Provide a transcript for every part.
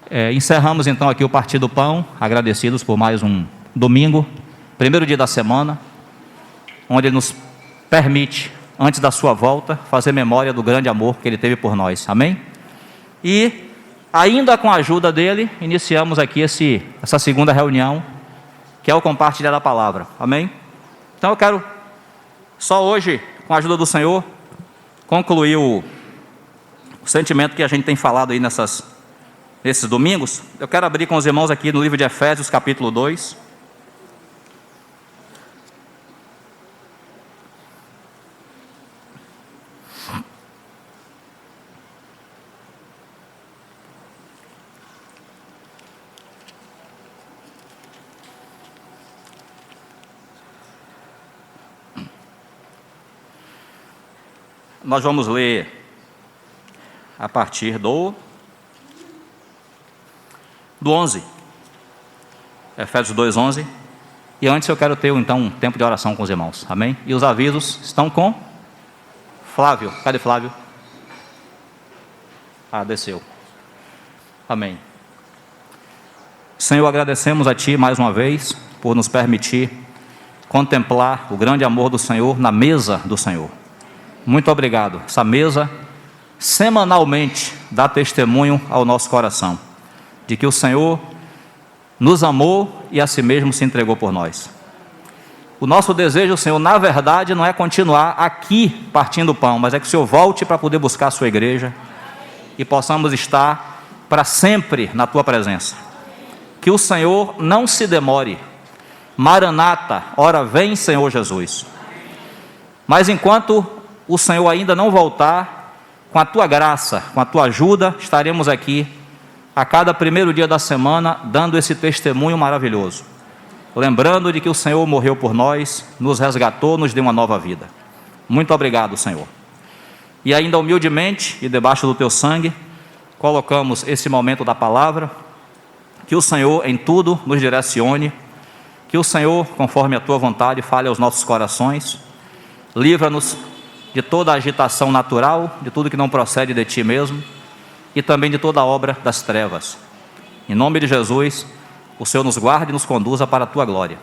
Encerramos então aqui o Partir do Pão, agradecidos por mais um domingo, primeiro dia da semana, onde Ele nos permite, antes da sua volta, fazer memória do grande amor que Ele teve por nós, amém? E, ainda com a ajuda dEle, iniciamos aqui essa segunda reunião, que é o compartilhar da palavra, amém? Então eu quero, só hoje, com a ajuda do Senhor, concluir o sentimento que a gente tem falado aí nesses domingos. Eu quero abrir com os irmãos aqui no livro de Efésios, capítulo 2. Nós vamos ler a partir do 11, Efésios 2, 11. E antes eu quero ter então um tempo de oração com os irmãos, amém? E os avisos estão com Flávio. Cadê Flávio? Desceu. Amém. Senhor, agradecemos a Ti mais uma vez por nos permitir contemplar o grande amor do Senhor na mesa do Senhor. Muito obrigado. Essa mesa semanalmente dá testemunho ao nosso coração de que o Senhor nos amou e a si mesmo se entregou por nós. O nosso desejo, Senhor, na verdade não é continuar aqui partindo o pão, mas é que o Senhor volte para poder buscar a sua igreja e possamos estar para sempre na tua presença. Que o Senhor não se demore. Maranata, ora vem, Senhor Jesus. Mas enquanto o Senhor ainda não voltar, com a tua graça, com a tua ajuda, estaremos aqui a cada primeiro dia da semana, dando esse testemunho maravilhoso, lembrando de que o Senhor morreu por nós, nos resgatou, nos deu uma nova vida. Muito obrigado, Senhor. E ainda humildemente, e debaixo do teu sangue, colocamos esse momento da palavra, que o Senhor em tudo nos direcione, que o Senhor, conforme a tua vontade, fale aos nossos corações, livra-nos de toda a agitação natural, de tudo que não procede de ti mesmo, e também de toda a obra das trevas. Em nome de Jesus, o Senhor nos guarde e nos conduza para a tua glória.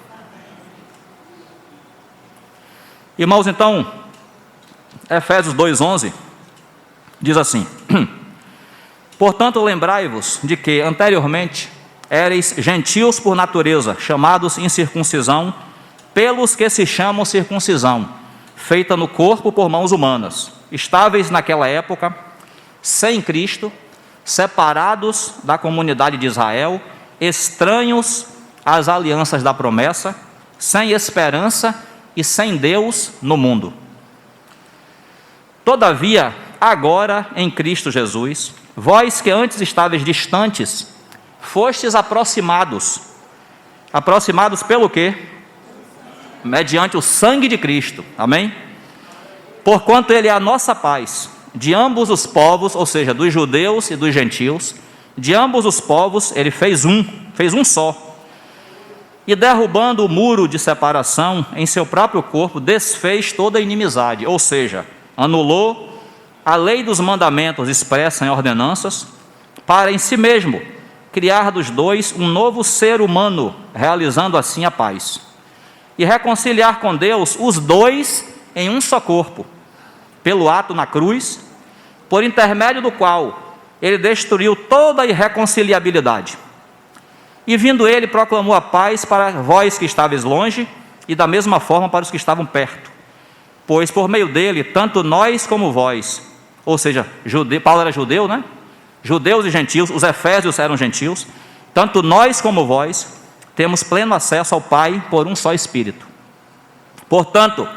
Irmãos, então, Efésios 2:11 diz assim: portanto, lembrai-vos de que anteriormente éreis gentios por natureza, chamados incircuncisão, pelos que se chamam circuncisão, feita no corpo por mãos humanas, estáveis naquela época, sem Cristo, separados da comunidade de Israel, estranhos às alianças da promessa, sem esperança e sem Deus no mundo. Todavia, agora em Cristo Jesus, vós que antes estáveis distantes, fostes aproximados. Aproximados pelo quê? Mediante o sangue de Cristo, amém? Porquanto Ele é a nossa paz, de ambos os povos, ou seja, dos judeus e dos gentios, de ambos os povos Ele fez um só, e derrubando o muro de separação em seu próprio corpo, desfez toda a inimizade, ou seja, anulou a lei dos mandamentos expressa em ordenanças, para em si mesmo criar dos dois um novo ser humano, realizando assim a paz, e reconciliar com Deus os dois em um só corpo, pelo ato na cruz, por intermédio do qual Ele destruiu toda a irreconciliabilidade. E vindo Ele, proclamou a paz para vós que estáveis longe, e da mesma forma para os que estavam perto. Pois por meio dele, tanto nós como vós, ou seja, Paulo era judeu, né? Judeus e gentios, os efésios eram gentios, tanto nós como vós, temos pleno acesso ao Pai por um só Espírito. Portanto,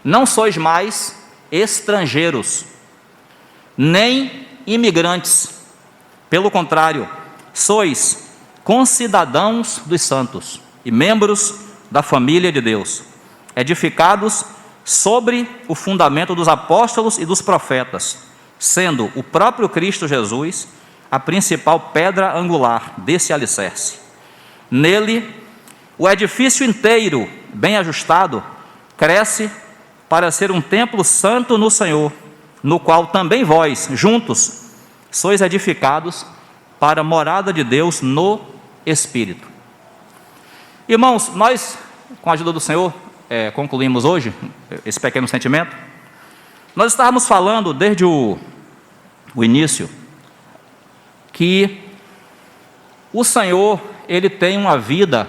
não sois mais estrangeiros, nem imigrantes. Pelo contrário, sois concidadãos dos santos e membros da família de Deus, edificados sobre o fundamento dos apóstolos e dos profetas, sendo o próprio Cristo Jesus a principal pedra angular desse alicerce. Nele, o edifício inteiro, bem ajustado, cresce para ser um templo santo no Senhor, no qual também vós, juntos, sois edificados para a morada de Deus no Espírito. Irmãos, nós, com a ajuda do Senhor, concluímos hoje esse pequeno sentimento. Nós estávamos falando desde o início que o Senhor, Ele tem uma vida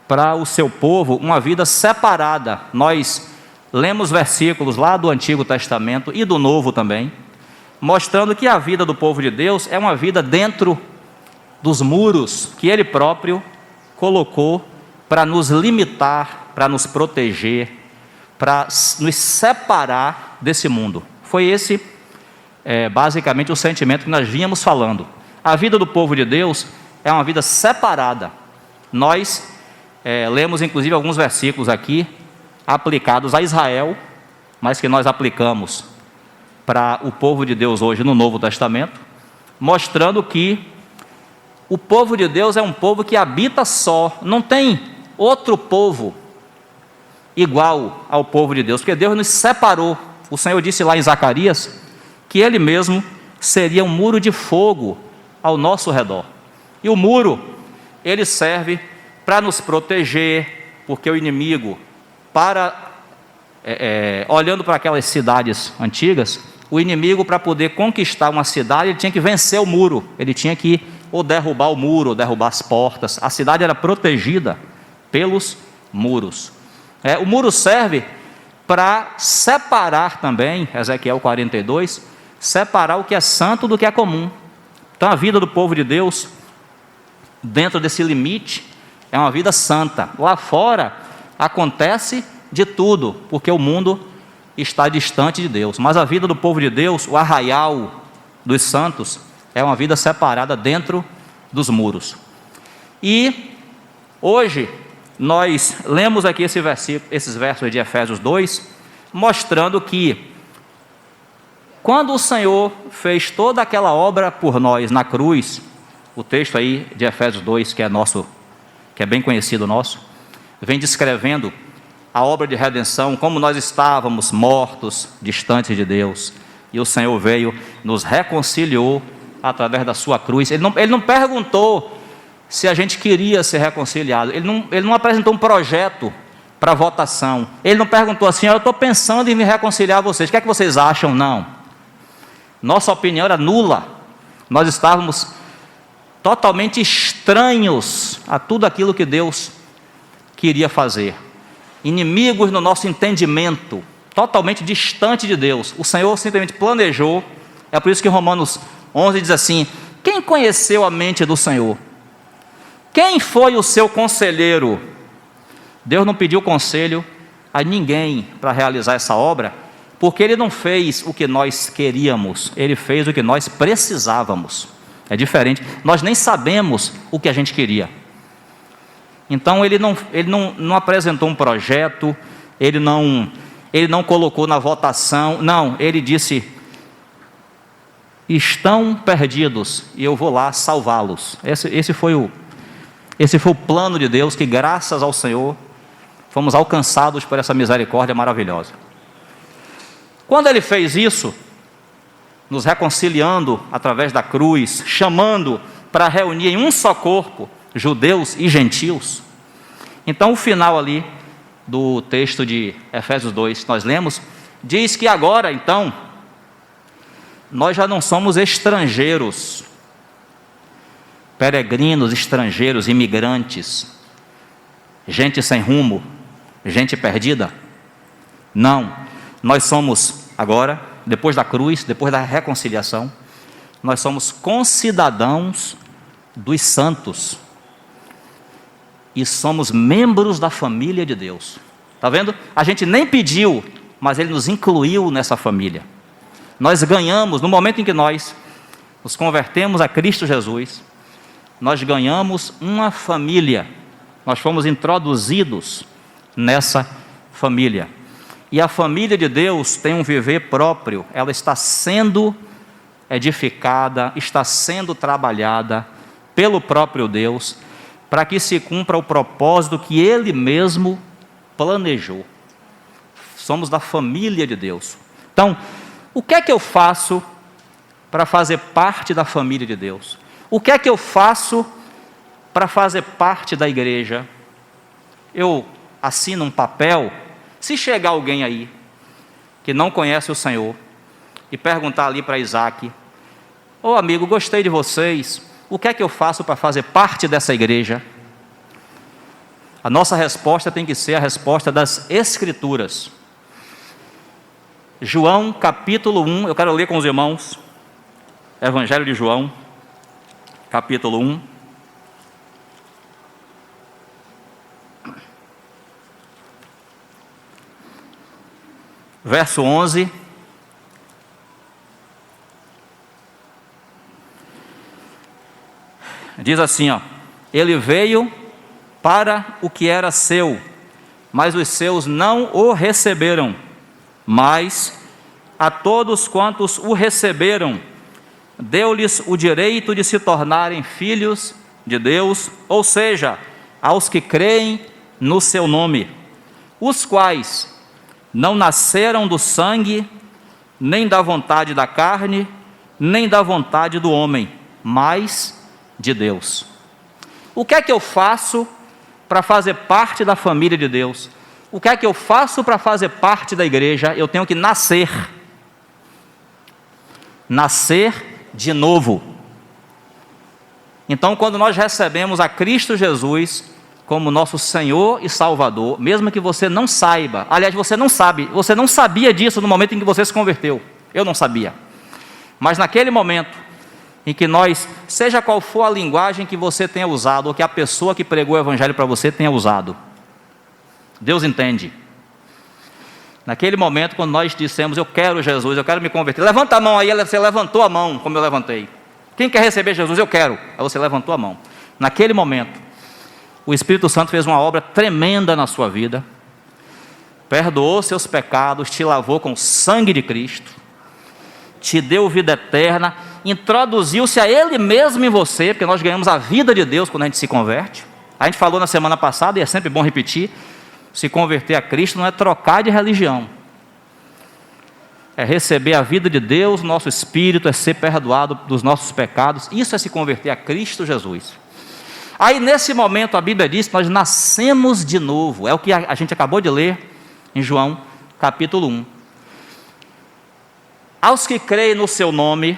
para o seu povo, uma vida separada. Nós lemos versículos lá do Antigo Testamento e do Novo também, mostrando que a vida do povo de Deus é uma vida dentro dos muros que Ele próprio colocou para nos limitar, para nos proteger, para nos separar desse mundo. Foi esse, basicamente, o sentimento que nós vínhamos falando. A vida do povo de Deus é uma vida separada. Nós lemos, inclusive, alguns versículos aqui, aplicados a Israel, mas que nós aplicamos para o povo de Deus hoje no Novo Testamento, mostrando que o povo de Deus é um povo que habita só, não tem outro povo igual ao povo de Deus, porque Deus nos separou. O Senhor disse lá em Zacarias que Ele mesmo seria um muro de fogo ao nosso redor. E o muro, ele serve para nos proteger, porque o inimigo, olhando para aquelas cidades antigas, o inimigo, para poder conquistar uma cidade, ele tinha que vencer o muro, ele tinha que ou derrubar o muro, ou derrubar as portas. A cidade era protegida pelos muros. O muro serve para separar também, Ezequiel 42, separar o que é santo do que é comum. Então a vida do povo de Deus, dentro desse limite, é uma vida santa. Lá fora acontece de tudo, porque o mundo está distante de Deus. Mas a vida do povo de Deus, o arraial dos santos, é uma vida separada dentro dos muros. E hoje nós lemos aqui esses versos de Efésios 2, mostrando que quando o Senhor fez toda aquela obra por nós na cruz, o texto aí de Efésios 2, que é bem conhecido nosso, vem descrevendo a obra de redenção, como nós estávamos mortos, distantes de Deus, e o Senhor veio, nos reconciliou através da sua cruz. Ele não perguntou se a gente queria ser reconciliado, ele não apresentou um projeto para votação, ele não perguntou assim: eu estou pensando em me reconciliar a vocês, o que é que vocês acham? Não, nossa opinião era nula, nós estávamos totalmente estranhos a tudo aquilo que Deus queria fazer, inimigos no nosso entendimento, totalmente distante de Deus. O Senhor simplesmente planejou. É por isso que Romanos 11 diz assim: quem conheceu a mente do Senhor? Quem foi o seu conselheiro? Deus não pediu conselho a ninguém para realizar essa obra, porque Ele não fez o que nós queríamos, Ele fez o que nós precisávamos. É diferente, nós nem sabemos o que a gente queria. Então Ele não apresentou um projeto, Ele não colocou na votação, não, Ele disse: estão perdidos e eu vou lá salvá-los. Esse foi o plano de Deus, que graças ao Senhor fomos alcançados por essa misericórdia maravilhosa. Quando Ele fez isso, nos reconciliando através da cruz, chamando para reunir em um só corpo judeus e gentios, então o final ali do texto de Efésios 2 que nós lemos, diz que agora então nós já não somos estrangeiros, peregrinos, estrangeiros, imigrantes, gente sem rumo, gente perdida. Não, nós somos agora, depois da cruz, depois da reconciliação, nós somos concidadãos dos santos e somos membros da família de Deus. Está vendo? A gente nem pediu, mas Ele nos incluiu nessa família. Nós ganhamos, no momento em que nós nos convertemos a Cristo Jesus, nós ganhamos uma família, nós fomos introduzidos nessa família. E a família de Deus tem um viver próprio, ela está sendo edificada, está sendo trabalhada pelo próprio Deus, para que se cumpra o propósito que Ele mesmo planejou. Somos da família de Deus. Então, o que é que eu faço para fazer parte da família de Deus? O que é que eu faço para fazer parte da igreja? Eu assino um papel? Se chegar alguém aí que não conhece o Senhor e perguntar ali para Isaac: ô amigo, gostei de vocês, o que é que eu faço para fazer parte dessa igreja? A nossa resposta tem que ser a resposta das Escrituras. João capítulo 1, eu quero ler com os irmãos, Evangelho de João, capítulo 1. Verso 11. Diz assim, ó: ele veio para o que era seu, mas os seus não o receberam. Mas a todos quantos o receberam, deu-lhes o direito de se tornarem filhos de Deus, ou seja, aos que creem no seu nome, os quais não nasceram do sangue, nem da vontade da carne, nem da vontade do homem, mas de Deus. O que é que eu faço para fazer parte da família de Deus? O que é que eu faço para fazer parte da igreja? Eu tenho que nascer de novo. Então, quando nós recebemos a Cristo Jesus como nosso Senhor e Salvador, mesmo que você não saiba, aliás, você não sabia disso no momento em que você se converteu, eu não sabia, mas naquele momento em que nós, seja qual for a linguagem que você tenha usado, ou que a pessoa que pregou o Evangelho para você tenha usado, Deus entende. Naquele momento, quando nós dissemos: eu quero Jesus, eu quero me converter, levanta a mão aí, você levantou a mão, como eu levantei. Quem quer receber Jesus? Eu quero. Aí você levantou a mão. Naquele momento, o Espírito Santo fez uma obra tremenda na sua vida, perdoou seus pecados, te lavou com o sangue de Cristo, te deu vida eterna, introduziu-se a Ele mesmo em você, porque nós ganhamos a vida de Deus quando a gente se converte. A gente falou na semana passada, e é sempre bom repetir: se converter a Cristo não é trocar de religião, é receber a vida de Deus, nosso espírito, é ser perdoado dos nossos pecados. Isso é se converter a Cristo Jesus. Aí nesse momento a Bíblia diz que nós nascemos de novo, é o que a gente acabou de ler em João capítulo 1. Aos que creem no seu nome,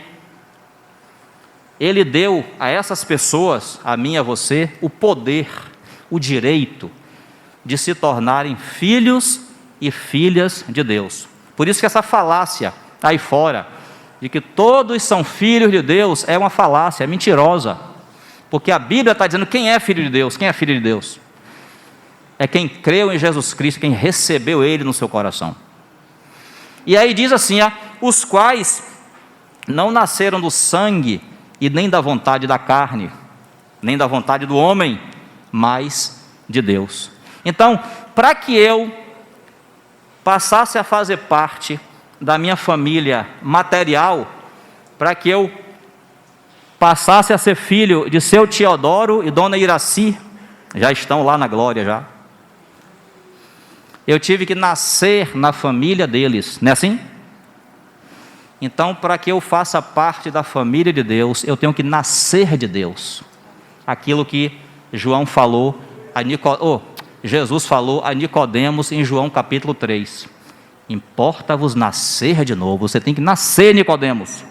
Ele deu a essas pessoas, a mim e a você, o poder, o direito de se tornarem filhos e filhas de Deus. Por isso que essa falácia aí fora, de que todos são filhos de Deus, é uma falácia, é mentirosa. Porque a Bíblia está dizendo quem é filho de Deus. Quem é filho de Deus? É quem creu em Jesus Cristo, quem recebeu Ele no seu coração. E aí diz assim: os quais não nasceram do sangue, e nem da vontade da carne, nem da vontade do homem, mas de Deus. Então, para que eu passasse a fazer parte da minha família material, para que eu passasse a ser filho de seu Teodoro e dona Iraci, já estão lá na glória já, eu tive que nascer na família deles, não é assim? Então, para que eu faça parte da família de Deus, eu tenho que nascer de Deus. Aquilo que João falou Jesus falou a Nicodemos em João capítulo 3. Importa-vos nascer de novo. Você tem que nascer, Nicodemos.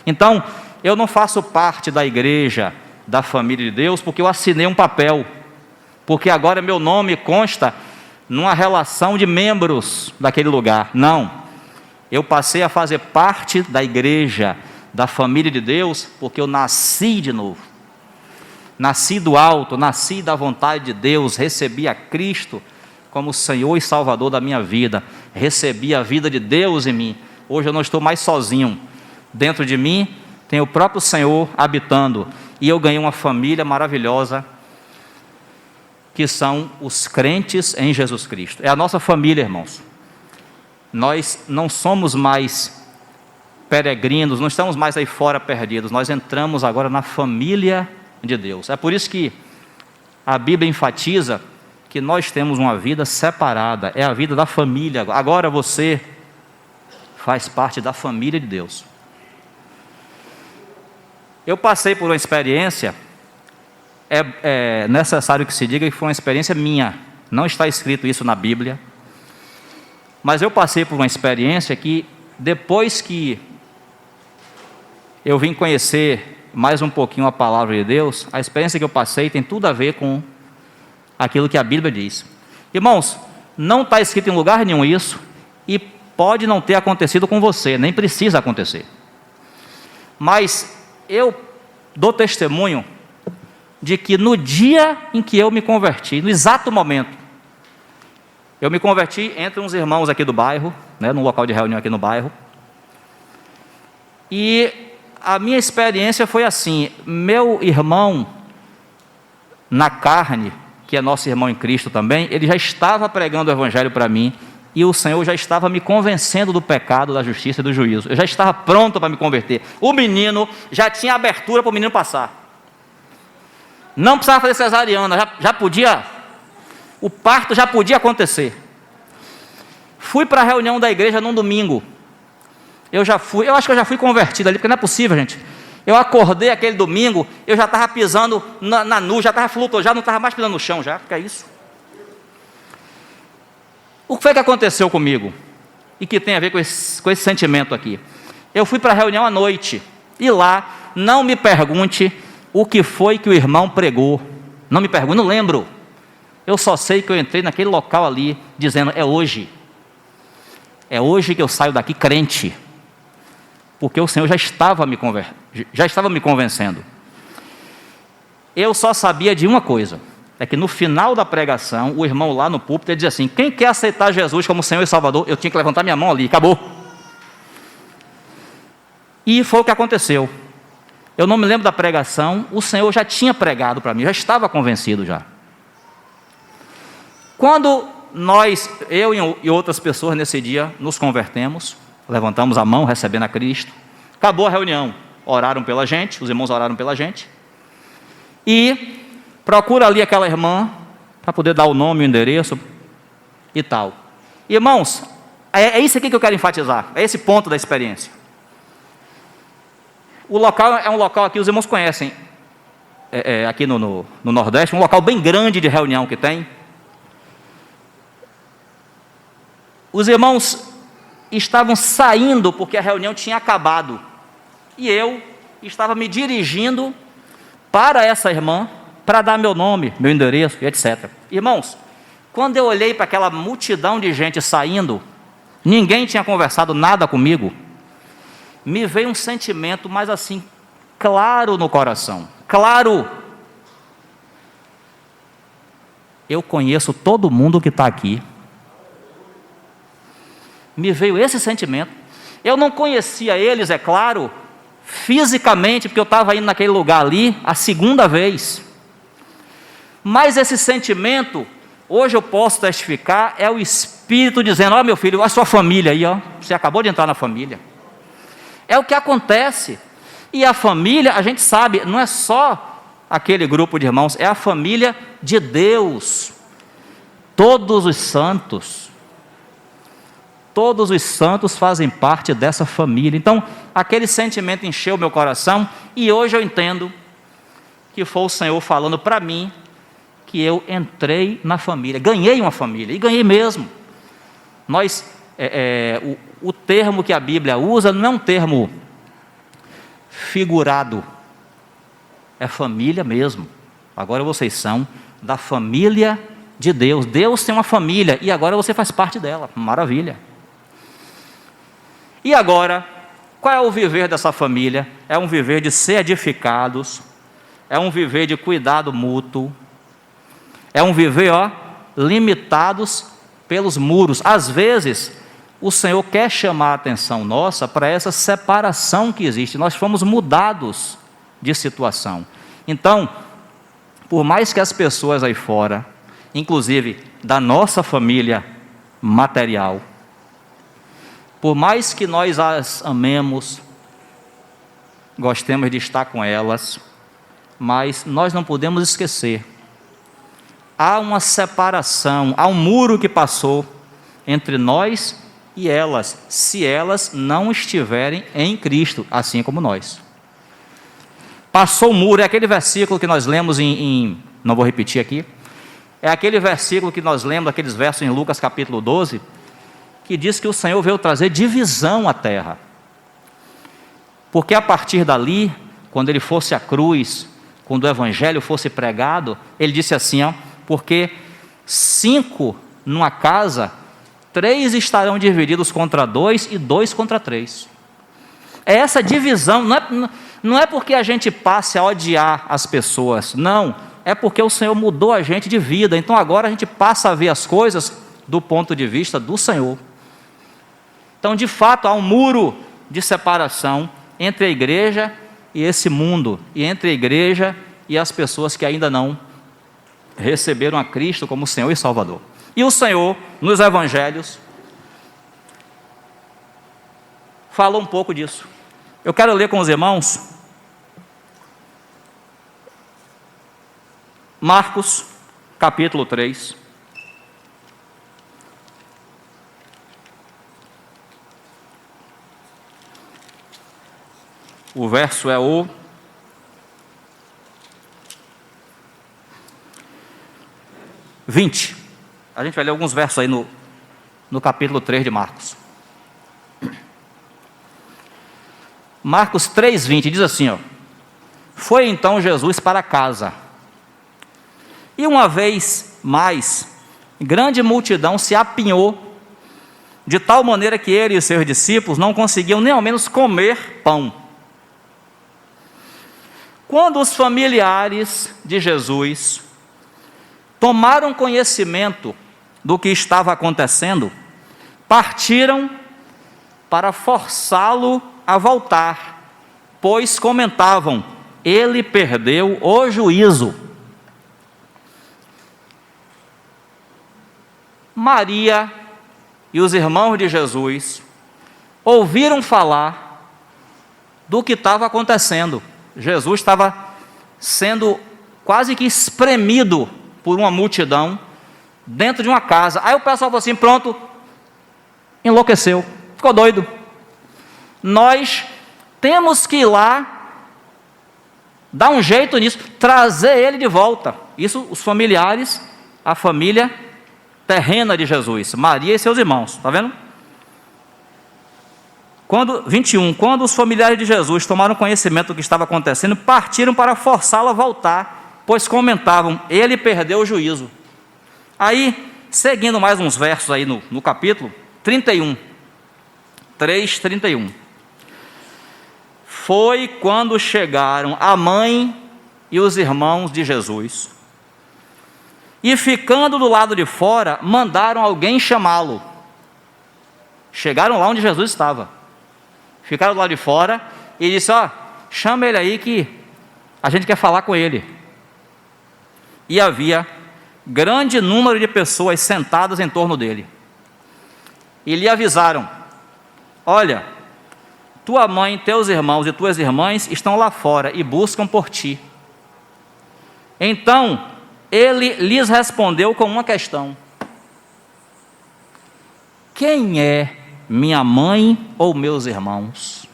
Então, eu não faço parte da igreja, da família de Deus, porque eu assinei um papel, porque agora meu nome consta numa relação de membros daquele lugar. Não, eu passei a fazer parte da igreja, da família de Deus, porque eu nasci de novo. Nasci do alto, nasci da vontade de Deus, recebi a Cristo como Senhor e Salvador da minha vida, recebi a vida de Deus em mim. Hoje eu não estou mais sozinho, dentro de mim tem o próprio Senhor habitando, e eu ganhei uma família maravilhosa, que são os crentes em Jesus Cristo. É a nossa família, irmãos. Nós não somos mais peregrinos, não estamos mais aí fora perdidos, nós entramos agora na família de Deus. É por isso que a Bíblia enfatiza que nós temos uma vida separada, é a vida da família. Agora você faz parte da família de Deus. Eu passei por uma experiência, é necessário que se diga que foi uma experiência minha, não está escrito isso na Bíblia, mas eu passei por uma experiência que, depois que eu vim conhecer mais um pouquinho a palavra de Deus, a experiência que eu passei tem tudo a ver com aquilo que a Bíblia diz. Irmãos, não está escrito em lugar nenhum isso, e pode não ter acontecido com você, nem precisa acontecer. Mas eu dou testemunho de que no dia em que eu me converti, no exato momento, eu me converti entre uns irmãos aqui do bairro, num local de reunião aqui no bairro, e a minha experiência foi assim: meu irmão na carne, que é nosso irmão em Cristo também, ele já estava pregando o Evangelho para mim, e o Senhor já estava me convencendo do pecado, da justiça e do juízo. Eu já estava pronto para me converter. O menino já tinha abertura para o menino passar. Não precisava fazer cesariana, já podia, o parto já podia acontecer. Fui para a reunião da igreja num domingo. Eu acho que eu já fui convertido ali, porque não é possível, gente. Eu acordei aquele domingo, eu já estava pisando na nuvem, já estava flutuando, já não estava mais pisando no chão, já, que é isso? O que foi que aconteceu comigo? E que tem a ver com esse sentimento aqui? Eu fui para a reunião à noite, e lá, não me pergunte o que foi que o irmão pregou. Não me pergunte, não lembro. Eu só sei que eu entrei naquele local ali, dizendo: é hoje. É hoje que eu saio daqui crente. Porque o Senhor já estava me convencendo. Eu só sabia de uma coisa: é que no final da pregação, o irmão lá no púlpito dizia assim: quem quer aceitar Jesus como Senhor e Salvador? Eu tinha que levantar minha mão ali, acabou. E foi o que aconteceu. Eu não me lembro da pregação, o Senhor já tinha pregado para mim, já estava convencido já. Quando eu e outras pessoas nesse dia nos convertemos, levantamos a mão recebendo a Cristo, acabou a reunião, oraram pela gente, os irmãos oraram pela gente, e procura ali aquela irmã, para poder dar o nome, o endereço e tal. Irmãos, é isso aqui que eu quero enfatizar, é esse ponto da experiência. O local é um local aqui, os irmãos conhecem, aqui no Nordeste, um local bem grande de reunião que tem. Os irmãos estavam saindo porque a reunião tinha acabado, e eu estava me dirigindo para essa irmã, para dar meu nome, meu endereço e etc. Irmãos, quando eu olhei para aquela multidão de gente saindo, ninguém tinha conversado nada comigo, me veio um sentimento, mas assim, claro no coração, claro. Eu conheço todo mundo que está aqui. Me veio esse sentimento. Eu não conhecia eles, é claro, fisicamente, porque eu estava indo naquele lugar ali a segunda vez. Mas esse sentimento, hoje eu posso testificar, é o Espírito dizendo: ó, meu filho, a sua família aí, ó, você acabou de entrar na família. É o que acontece. E a família, a gente sabe, não é só aquele grupo de irmãos, é a família de Deus. Todos os santos fazem parte dessa família. Então, aquele sentimento encheu meu coração, e hoje eu entendo que foi o Senhor falando para mim que eu entrei na família, ganhei uma família, e ganhei mesmo. O termo que a Bíblia usa não é um termo figurado, é família mesmo. Agora vocês são da família de Deus. Deus tem uma família, e agora você faz parte dela. Maravilha. E agora, qual é o viver dessa família? É um viver de ser edificados, é um viver de cuidado mútuo, é um viver, limitados pelos muros. Às vezes, o Senhor quer chamar a atenção nossa para essa separação que existe. Nós fomos mudados de situação. Então, por mais que as pessoas aí fora, inclusive da nossa família material, por mais que nós as amemos, gostemos de estar com elas, mas nós não podemos esquecer, há uma separação, há um muro que passou entre nós e elas, se elas não estiverem em Cristo, assim como nós. passou o muro, é aquele versículo que nós lemos não vou repetir aqui, é aquele versículo que nós lemos, aqueles versos em Lucas capítulo 12, que diz que o Senhor veio trazer divisão à terra. Porque a partir dali, quando ele fosse à cruz, quando o evangelho fosse pregado, ele disse assim, ó, porque 5 numa casa, 3 estarão divididos contra 2 e 2 contra 3. É essa divisão, não é porque a gente passe a odiar as pessoas, não, é porque o Senhor mudou a gente de vida, então agora a gente passa a ver as coisas do ponto de vista do Senhor. Então, de fato, há um muro de separação entre a igreja e esse mundo, e entre a igreja e as pessoas que ainda não receberam a Cristo como Senhor e Salvador. E o Senhor, nos evangelhos, falou um pouco disso. Eu quero ler com os irmãos Marcos, capítulo 3. O verso é o 20. A gente vai ler alguns versos aí no capítulo 3 de Marcos. Marcos 3:20 diz assim, ó: foi então Jesus para casa, e uma vez mais, grande multidão se apinhou, de tal maneira que ele e os seus discípulos não conseguiam nem ao menos comer pão. Quando os familiares de Jesus tomaram conhecimento do que estava acontecendo, partiram para forçá-lo a voltar, pois comentavam: ele perdeu o juízo. Maria e os irmãos de Jesus ouviram falar do que estava acontecendo. Jesus estava sendo quase que espremido por uma multidão dentro de uma casa. Aí o pessoal falou assim: pronto, enlouqueceu, ficou doido. Nós temos que ir lá, dar um jeito nisso, trazer ele de volta. Isso os familiares, a família terrena de Jesus, Maria e seus irmãos, está vendo? 21, quando os familiares de Jesus tomaram conhecimento do que estava acontecendo, partiram para forçá-lo a voltar, pois comentavam: ele perdeu o juízo. Aí, seguindo mais uns versos aí no capítulo 31, 3:31. Foi quando chegaram a mãe e os irmãos de Jesus, e ficando do lado de fora, mandaram alguém chamá-lo. Chegaram lá onde Jesus estava, ficaram do lado de fora e disse: ó, chama ele aí que a gente quer falar com ele. E havia grande número de pessoas sentadas em torno dele. E lhe avisaram: olha, tua mãe, teus irmãos e tuas irmãs estão lá fora e buscam por ti. Então ele lhes respondeu com uma questão: quem é minha mãe ou meus irmãos?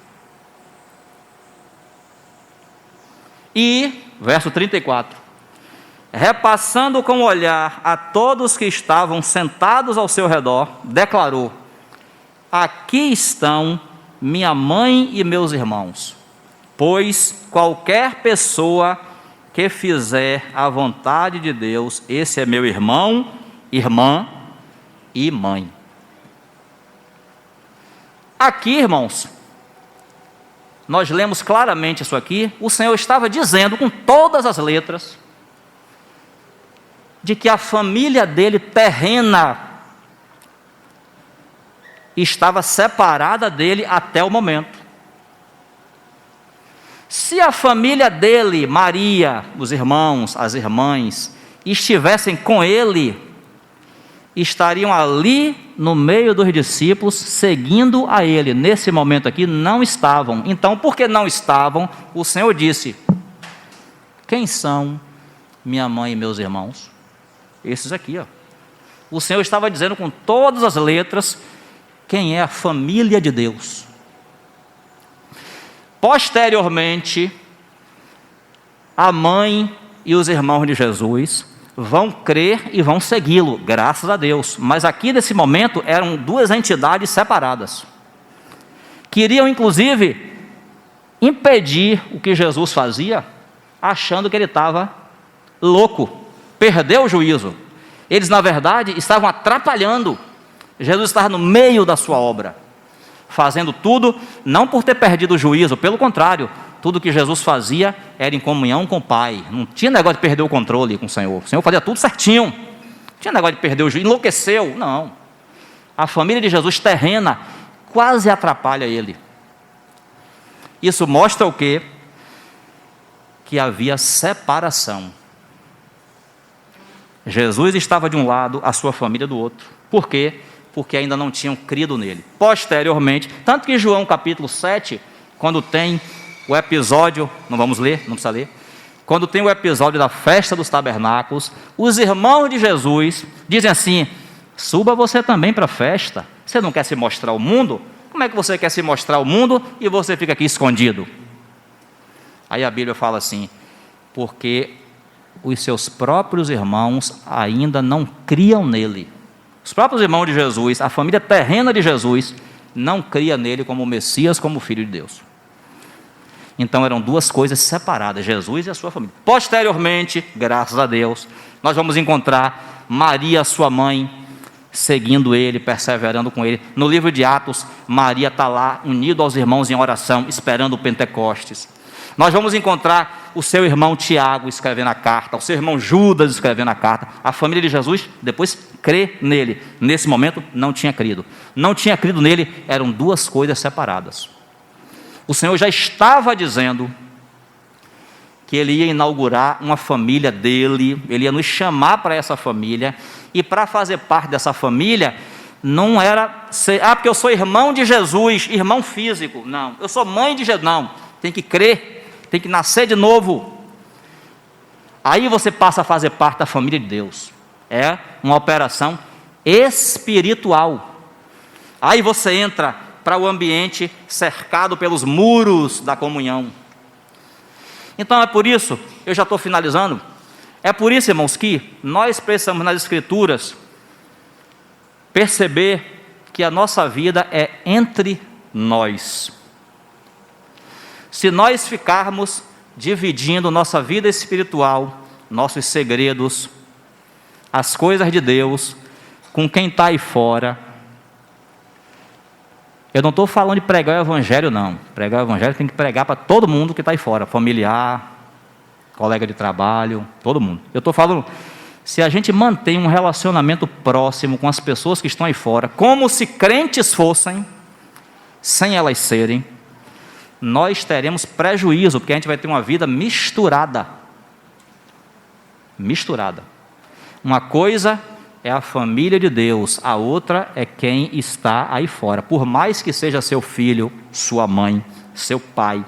E, verso 34, repassando com o olhar a todos que estavam sentados ao seu redor, declarou: aqui estão minha mãe e meus irmãos, pois qualquer pessoa que fizer a vontade de Deus, esse é meu irmão, irmã e mãe. Aqui, irmãos, nós lemos claramente isso aqui. O Senhor estava dizendo com todas as letras de que a família dele terrena estava separada dele até o momento. Se a família dele, Maria, os irmãos, as irmãs, estivessem com ele, estariam ali no meio dos discípulos, seguindo a ele. Nesse momento aqui, não estavam. Então, porque não estavam, o Senhor disse: quem são minha mãe e meus irmãos? Esses aqui, ó. O Senhor estava dizendo com todas as letras quem é a família de Deus. Posteriormente, a mãe e os irmãos de Jesus vão crer e vão segui-lo, graças a Deus. Mas aqui nesse momento eram duas entidades separadas. Queriam inclusive impedir o que Jesus fazia, achando que ele estava louco, perdeu o juízo. Eles na verdade estavam atrapalhando. Jesus estava no meio da sua obra, fazendo tudo, não por ter perdido o juízo, pelo contrário, tudo que Jesus fazia era em comunhão com o Pai. Não tinha negócio de perder o controle com o Senhor fazia tudo certinho, não tinha negócio de perder o juízo, enlouqueceu, não. A família de Jesus terrena quase atrapalha ele. Isso mostra o quê? Que havia separação. Jesus estava de um lado, a sua família do outro. Por quê? Porque ainda não tinham crido nele. Posteriormente, tanto que João capítulo 7, quando tem o episódio, não vamos ler, não precisa ler, quando tem o episódio da festa dos tabernáculos, os irmãos de Jesus dizem assim: suba você também para a festa, você não quer se mostrar ao mundo? Como é que você quer se mostrar ao mundo e você fica aqui escondido? Aí a Bíblia fala assim: porque os seus próprios irmãos ainda não criam nele. Os próprios irmãos de Jesus, a família terrena de Jesus, não cria nele como Messias, como Filho de Deus. Então eram duas coisas separadas, Jesus e a sua família. Posteriormente, graças a Deus, nós vamos encontrar Maria, sua mãe, seguindo ele, perseverando com ele. No livro de Atos, Maria está lá, unida aos irmãos em oração, esperando o Pentecostes. Nós vamos encontrar o seu irmão Tiago escrevendo a carta, o seu irmão Judas escrevendo a carta. A família de Jesus depois crê nele. Nesse momento não tinha crido. Não tinha crido nele, eram duas coisas separadas. O Senhor já estava dizendo que ele ia inaugurar uma família dele, ele ia nos chamar para essa família, e para fazer parte dessa família, não era ser, porque eu sou irmão de Jesus, irmão físico, não, eu sou mãe de Jesus, não, tem que crer, tem que nascer de novo, aí você passa a fazer parte da família de Deus, é uma operação espiritual, aí você entra para o ambiente cercado pelos muros da comunhão. Então é por isso, eu já estou finalizando, é por isso, irmãos, que nós precisamos nas Escrituras perceber que a nossa vida é entre nós. Se nós ficarmos dividindo nossa vida espiritual, nossos segredos, as coisas de Deus, com quem está aí fora, eu não estou falando de pregar o evangelho, não. Pregar o evangelho tem que pregar para todo mundo que está aí fora, familiar, colega de trabalho, todo mundo. Eu estou falando, se a gente mantém um relacionamento próximo com as pessoas que estão aí fora, como se crentes fossem, sem elas serem, nós teremos prejuízo, porque a gente vai ter uma vida misturada. Misturada. Uma coisa é a família de Deus, a outra é quem está aí fora. Por mais que seja seu filho, sua mãe, seu pai,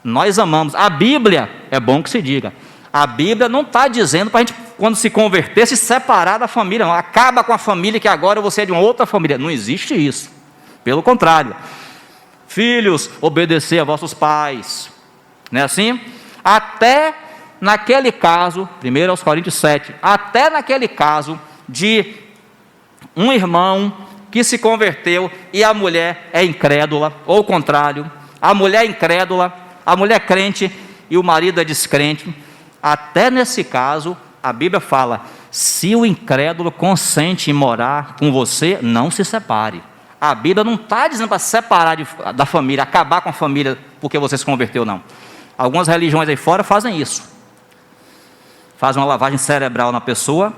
nós amamos. A Bíblia, é bom que se diga, a Bíblia não está dizendo para a gente, quando se converter, se separar da família, não. Acaba com a família que agora você é de uma outra família. Não existe isso. Pelo contrário. Filhos, obedecer a vossos pais. Não é assim? Até naquele caso, 1 aos Coríntios 7, até naquele caso de um irmão que se converteu e a mulher é incrédula, ou o contrário, a mulher é incrédula, a mulher é crente e o marido é descrente, até nesse caso, a Bíblia fala, se o incrédulo consente em morar com você, não se separe. A Bíblia não está dizendo para separar da família, acabar com a família porque você se converteu, não. Algumas religiões aí fora fazem isso. Fazem uma lavagem cerebral na pessoa,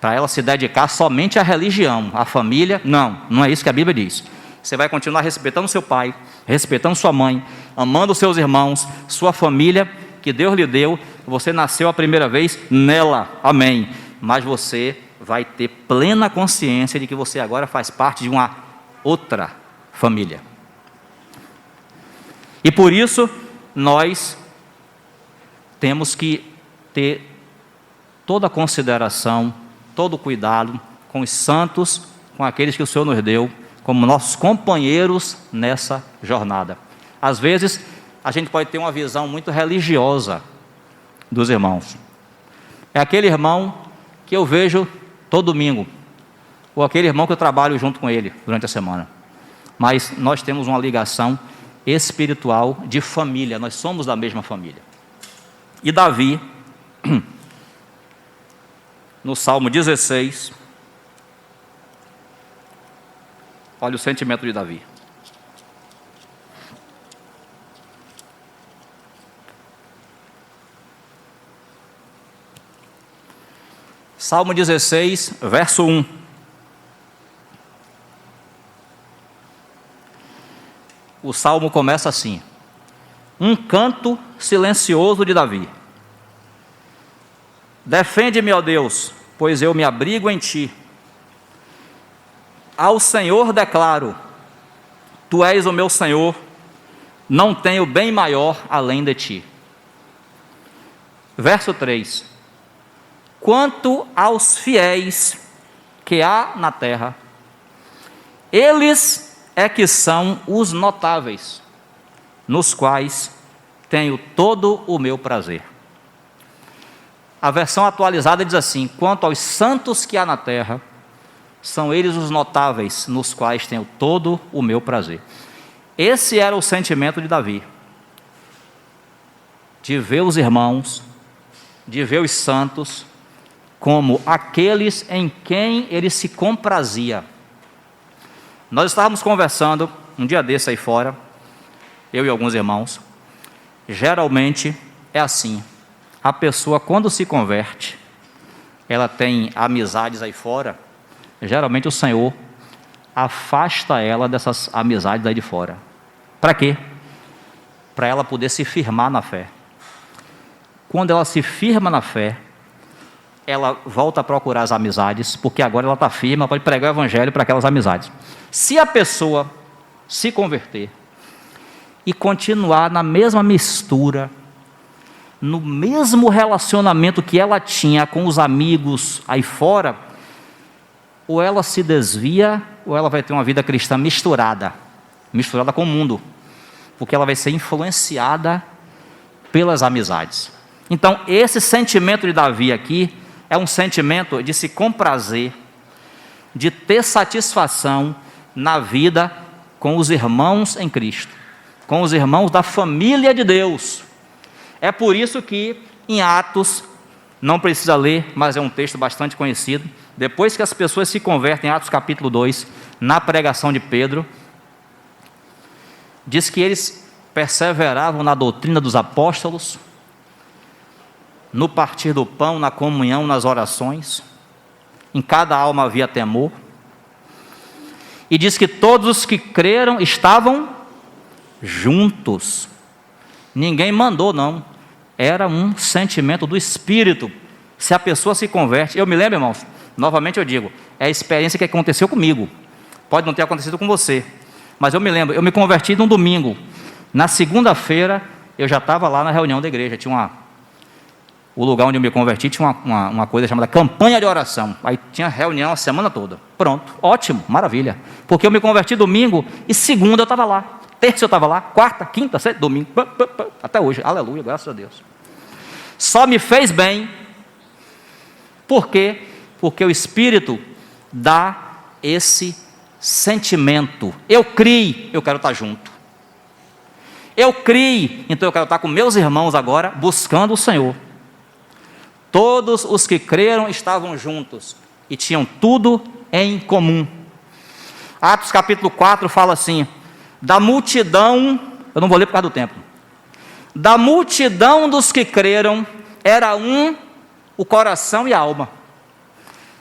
para ela se dedicar somente à religião, à família. Não, não é isso que a Bíblia diz. Você vai continuar respeitando seu pai, respeitando sua mãe, amando seus irmãos, sua família, que Deus lhe deu, você nasceu a primeira vez nela, amém. Mas você vai ter plena consciência de que você agora faz parte de uma outra família. E por isso, nós temos que ter toda a consideração, todo o cuidado com os santos, com aqueles que o Senhor nos deu, como nossos companheiros nessa jornada. Às vezes, a gente pode ter uma visão muito religiosa dos irmãos. É aquele irmão que eu vejo todo domingo, ou aquele irmão que eu trabalho junto com ele durante a semana. Mas nós temos uma ligação espiritual de família, nós somos da mesma família. E Davi, no Salmo 16, olha o sentimento de Davi. Salmo 16, verso 1. O salmo começa assim: um canto silencioso de Davi. Defende-me, ó Deus, pois eu me abrigo em ti. Ao Senhor declaro: tu és o meu Senhor, não tenho bem maior além de ti. Verso 3: quanto aos fiéis que há na terra, eles é que são os notáveis, nos quais tenho todo o meu prazer. A versão atualizada diz assim: quanto aos santos que há na terra, são eles os notáveis, nos quais tenho todo o meu prazer. Esse era o sentimento de Davi, de ver os irmãos, de ver os santos, como aqueles em quem ele se comprazia. Nós estávamos conversando um dia desse aí fora, eu e alguns irmãos. Geralmente é assim, a pessoa quando se converte, ela tem amizades aí fora, geralmente o Senhor afasta ela dessas amizades aí de fora. Para quê? Para ela poder se firmar na fé. Quando ela se firma na fé, ela volta a procurar as amizades, porque agora ela está firme, ela pode pregar o evangelho para aquelas amizades. Se a pessoa se converter e continuar na mesma mistura, no mesmo relacionamento que ela tinha com os amigos aí fora, ou ela se desvia, ou ela vai ter uma vida cristã misturada com o mundo, porque ela vai ser influenciada pelas amizades. Então, esse sentimento de Davi aqui é um sentimento de se comprazer, de ter satisfação na vida com os irmãos em Cristo, com os irmãos da família de Deus. É por isso que em Atos, não precisa ler, mas é um texto bastante conhecido, depois que as pessoas se convertem, em Atos capítulo 2, na pregação de Pedro, diz que eles perseveravam na doutrina dos apóstolos, no partir do pão, na comunhão, nas orações, em cada alma havia temor, e diz que todos os que creram estavam juntos, ninguém mandou não, era um sentimento do Espírito. Se a pessoa se converte, eu me lembro, irmãos, novamente eu digo, é a experiência que aconteceu comigo, pode não ter acontecido com você, mas eu me lembro, eu me converti num domingo, na segunda-feira eu já estava lá na reunião da igreja, o lugar onde eu me converti tinha uma coisa chamada campanha de oração. Aí tinha reunião a semana toda. Pronto, ótimo, maravilha. Porque eu me converti domingo e segunda eu estava lá. Terça eu estava lá, quarta, quinta, sexta, domingo. Até hoje, aleluia, graças a Deus. Só me fez bem. Por quê? Porque o Espírito dá esse sentimento. Eu criei, eu quero estar junto. Eu criei, então eu quero estar com meus irmãos agora, buscando o Senhor. Todos os que creram estavam juntos e tinham tudo em comum. Atos capítulo 4 fala assim: da multidão, eu não vou ler por causa do tempo, da multidão dos que creram, era um o coração e a alma.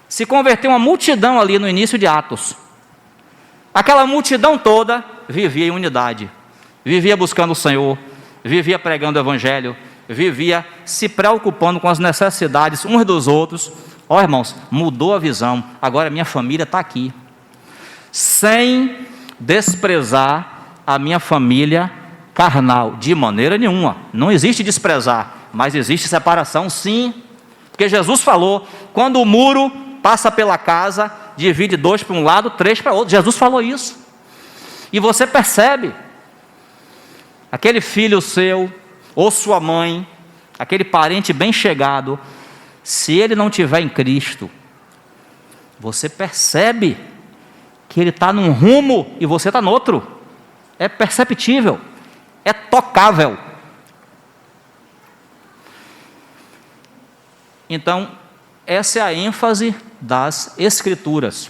Se converteu uma multidão ali no início de Atos. Aquela multidão toda vivia em unidade, vivia buscando o Senhor, vivia pregando o evangelho, vivia se preocupando com as necessidades uns dos outros. Ó irmãos, mudou a visão, agora minha família está aqui, sem desprezar a minha família carnal, de maneira nenhuma, não existe desprezar, mas existe separação sim, porque Jesus falou, quando o muro passa pela casa, divide 2 para um lado, 3 para outro, Jesus falou isso, e você percebe, aquele filho seu, ou sua mãe, aquele parente bem chegado, se ele não estiver em Cristo, você percebe que ele está num rumo e você está no outro. É perceptível, é tocável. Então, essa é a ênfase das Escrituras.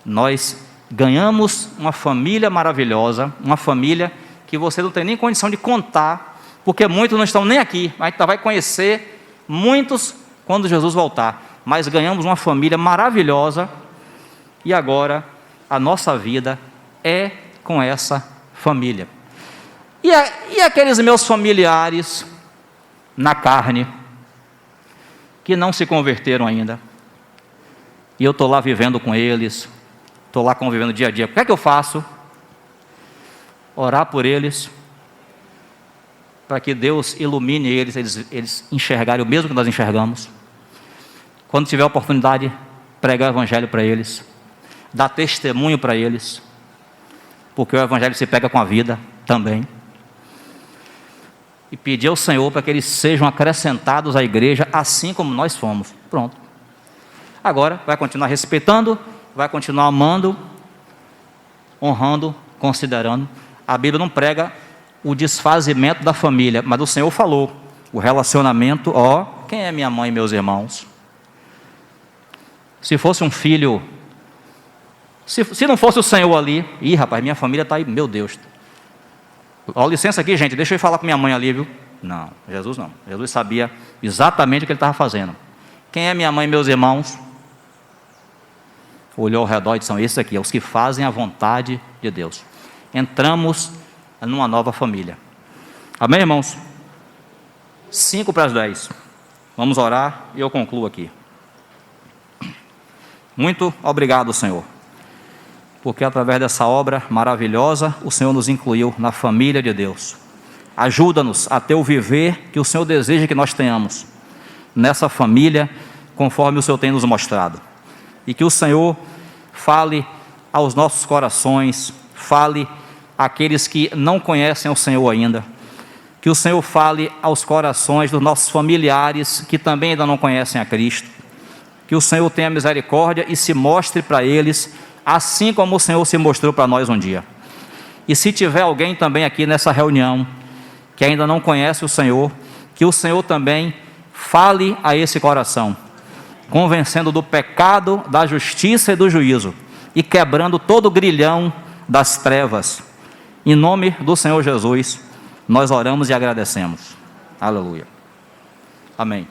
Nós ganhamos uma família maravilhosa, uma família que você não tem nem condição de contar, porque muitos não estão nem aqui, a gente vai conhecer muitos quando Jesus voltar, mas ganhamos uma família maravilhosa, e agora a nossa vida é com essa família. E aqueles meus familiares na carne, que não se converteram ainda, e eu estou lá vivendo com eles, estou lá convivendo dia a dia, o que é que eu faço? Orar por eles, para que Deus ilumine eles enxergarem o mesmo que nós enxergamos. Quando tiver a oportunidade, pregar o Evangelho para eles, dar testemunho para eles, porque o Evangelho se pega com a vida também. E pedir ao Senhor para que eles sejam acrescentados à igreja, assim como nós fomos. Pronto. Agora, vai continuar respeitando, vai continuar amando, honrando, considerando. A Bíblia não prega o desfazimento da família, mas o Senhor falou, o relacionamento, quem é minha mãe e meus irmãos? Se fosse um filho, se não fosse o Senhor ali, rapaz, minha família está aí, meu Deus. Licença aqui, gente, deixa eu ir falar com minha mãe ali, viu? Não, Jesus não. Jesus sabia exatamente o que ele estava fazendo. Quem é minha mãe e meus irmãos? Olhou ao redor e disse, são esses aqui, os que fazem a vontade de Deus. Entramos numa nova família. Amém, irmãos? 9:55. Vamos orar e eu concluo aqui. Muito obrigado, Senhor, porque através dessa obra maravilhosa, o Senhor nos incluiu na família de Deus. Ajuda-nos a ter o viver que o Senhor deseja que nós tenhamos nessa família, conforme o Senhor tem nos mostrado. E que o Senhor fale aos nossos corações, fale àqueles que não conhecem o Senhor ainda. Que o Senhor fale aos corações dos nossos familiares que também ainda não conhecem a Cristo. Que o Senhor tenha misericórdia e se mostre para eles, assim como o Senhor se mostrou para nós um dia. E se tiver alguém também aqui nessa reunião, que ainda não conhece o Senhor, que o Senhor também fale a esse coração, convencendo do pecado, da justiça e do juízo, e quebrando todo o grilhão das trevas. Em nome do Senhor Jesus, nós oramos e agradecemos. Aleluia. Amém.